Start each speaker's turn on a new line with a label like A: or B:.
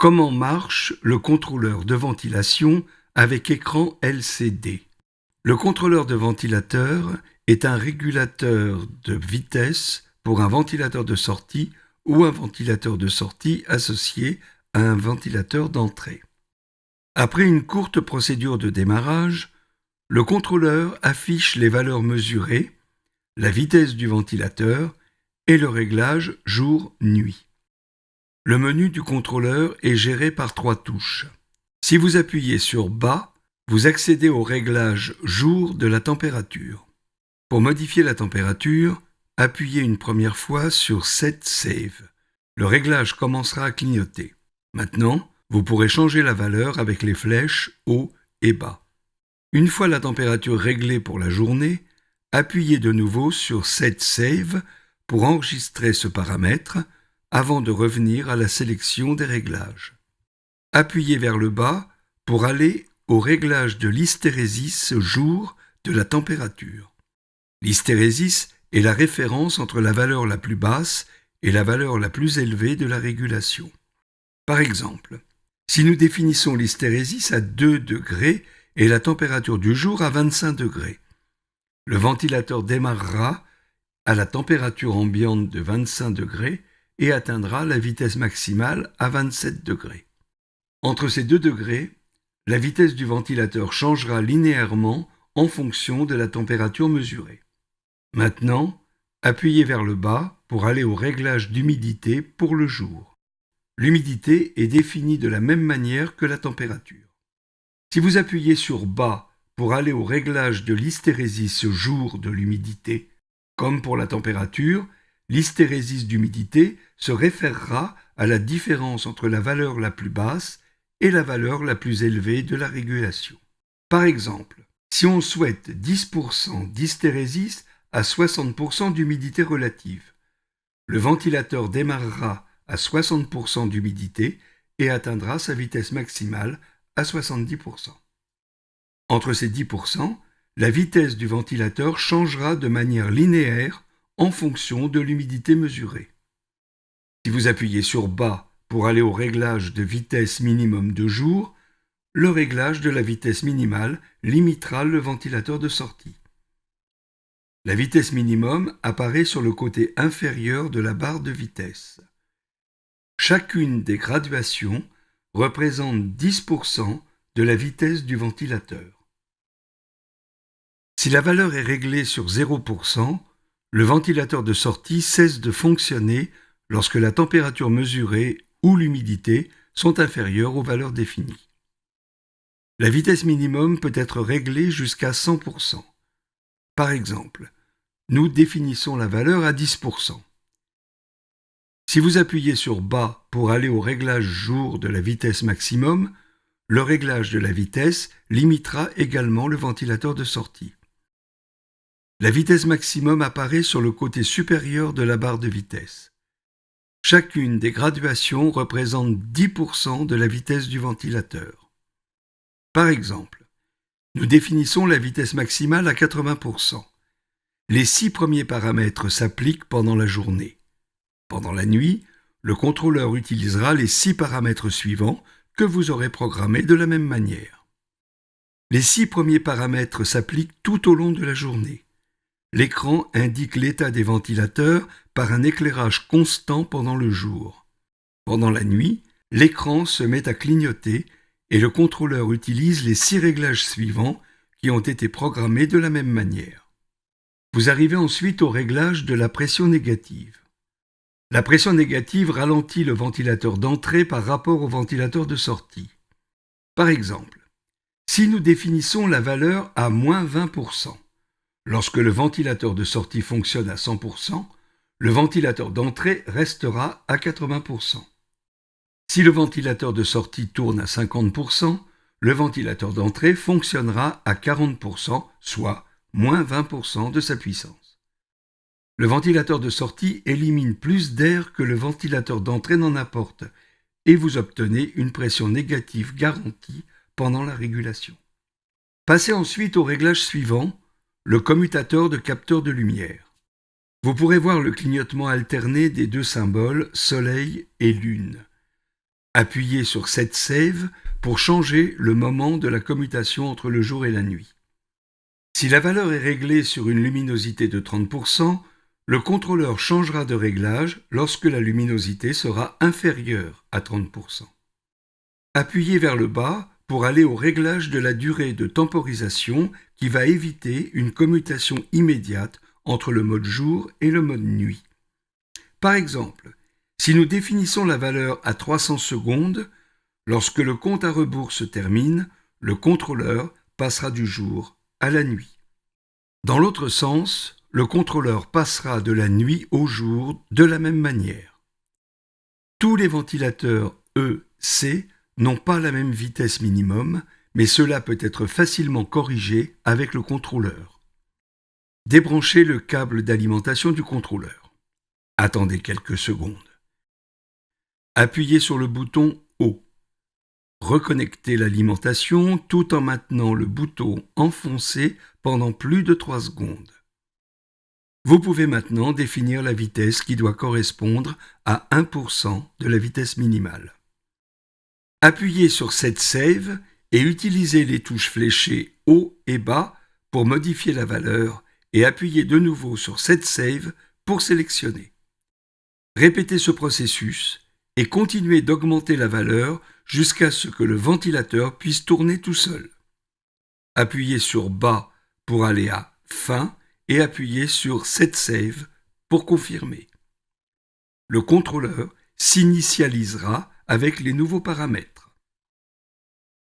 A: Comment marche le contrôleur de ventilation avec écran LCD? Le contrôleur de ventilateur est un régulateur de vitesse pour un ventilateur de sortie ou un ventilateur de sortie associé à un ventilateur d'entrée. Après une courte procédure de démarrage, le contrôleur affiche les valeurs mesurées, la vitesse du ventilateur et le réglage jour-nuit. Le menu du contrôleur est géré par 3 touches. Si vous appuyez sur bas, vous accédez au réglage jour de la température. Pour modifier la température, appuyez une première fois sur Set Save. Le réglage commencera à clignoter. Maintenant, vous pourrez changer la valeur avec les flèches haut et bas. Une fois la température réglée pour la journée, appuyez de nouveau sur Set Save pour enregistrer ce paramètre avant de revenir à la sélection des réglages. Appuyez vers le bas pour aller au réglage de l'hystérésis jour de la température. L'hystérésis est la référence entre la valeur la plus basse et la valeur la plus élevée de la régulation. Par exemple, si nous définissons l'hystérésis à 2 degrés et la température du jour à 25 degrés, le ventilateur démarrera à la température ambiante de 25 degrés et atteindra la vitesse maximale à 27 degrés. Entre ces 2 degrés, la vitesse du ventilateur changera linéairement en fonction de la température mesurée. Maintenant, appuyez vers le bas pour aller au réglage d'humidité pour le jour. L'humidité est définie de la même manière que la température. Si vous appuyez sur bas pour aller au réglage de l'hystérésis jour de l'humidité, comme pour la température, l'hystérésis d'humidité se référera à la différence entre la valeur la plus basse et la valeur la plus élevée de la régulation. Par exemple, si on souhaite 10% d'hystérésis à 60% d'humidité relative, le ventilateur démarrera à 60% d'humidité et atteindra sa vitesse maximale à 70%. Entre ces 10%, la vitesse du ventilateur changera de manière linéaire en fonction de l'humidité mesurée. Si vous appuyez sur bas pour aller au réglage de vitesse minimum de jour, le réglage de la vitesse minimale limitera le ventilateur de sortie. La vitesse minimum apparaît sur le côté inférieur de la barre de vitesse. Chacune des graduations représente 10% de la vitesse du ventilateur. Si la valeur est réglée sur 0%, le ventilateur de sortie cesse de fonctionner lorsque la température mesurée ou l'humidité sont inférieures aux valeurs définies. La vitesse minimum peut être réglée jusqu'à 100%. Par exemple, nous définissons la valeur à 10%. Si vous appuyez sur bas pour aller au réglage jour de la vitesse maximum, le réglage de la vitesse limitera également le ventilateur de sortie. La vitesse maximum apparaît sur le côté supérieur de la barre de vitesse. Chacune des graduations représente 10% de la vitesse du ventilateur. Par exemple, nous définissons la vitesse maximale à 80%. Les 6 premiers paramètres s'appliquent pendant la journée. Pendant la nuit, le contrôleur utilisera les 6 paramètres suivants que vous aurez programmés de la même manière. Les 6 premiers paramètres s'appliquent tout au long de la journée. L'écran indique l'état des ventilateurs par un éclairage constant pendant le jour. Pendant la nuit, l'écran se met à clignoter et le contrôleur utilise les 6 réglages suivants qui ont été programmés de la même manière. Vous arrivez ensuite au réglage de la pression négative. La pression négative ralentit le ventilateur d'entrée par rapport au ventilateur de sortie. Par exemple, si nous définissons la valeur à moins 20%, lorsque le ventilateur de sortie fonctionne à 100%, le ventilateur d'entrée restera à 80%. Si le ventilateur de sortie tourne à 50%, le ventilateur d'entrée fonctionnera à 40%, soit moins 20% de sa puissance. Le ventilateur de sortie élimine plus d'air que le ventilateur d'entrée n'en apporte, et vous obtenez une pression négative garantie pendant la régulation. Passez ensuite au réglage suivant, le commutateur de capteur de lumière. Vous pourrez voir le clignotement alterné des 2 symboles Soleil et Lune. Appuyez sur Set Save pour changer le moment de la commutation entre le jour et la nuit. Si la valeur est réglée sur une luminosité de 30%, le contrôleur changera de réglage lorsque la luminosité sera inférieure à 30%. Appuyez vers le bas pour aller au réglage de la durée de temporisation qui va éviter une commutation immédiate entre le mode jour et le mode nuit. Par exemple, si nous définissons la valeur à 300 secondes, lorsque le compte à rebours se termine, le contrôleur passera du jour à la nuit. Dans l'autre sens, le contrôleur passera de la nuit au jour de la même manière. Tous les ventilateurs E-C n'ont pas la même vitesse minimum, mais cela peut être facilement corrigé avec le contrôleur. Débranchez le câble d'alimentation du contrôleur. Attendez quelques secondes. Appuyez sur le bouton O. Reconnectez l'alimentation tout en maintenant le bouton enfoncé pendant plus de 3 secondes. Vous pouvez maintenant définir la vitesse qui doit correspondre à 1% de la vitesse minimale. Appuyez sur Set Save et utilisez les touches fléchées haut et bas pour modifier la valeur et appuyez de nouveau sur Set Save pour sélectionner. Répétez ce processus et continuez d'augmenter la valeur jusqu'à ce que le ventilateur puisse tourner tout seul. Appuyez sur bas pour aller à fin et appuyez sur Set Save pour confirmer. Le contrôleur s'initialisera avec les nouveaux paramètres.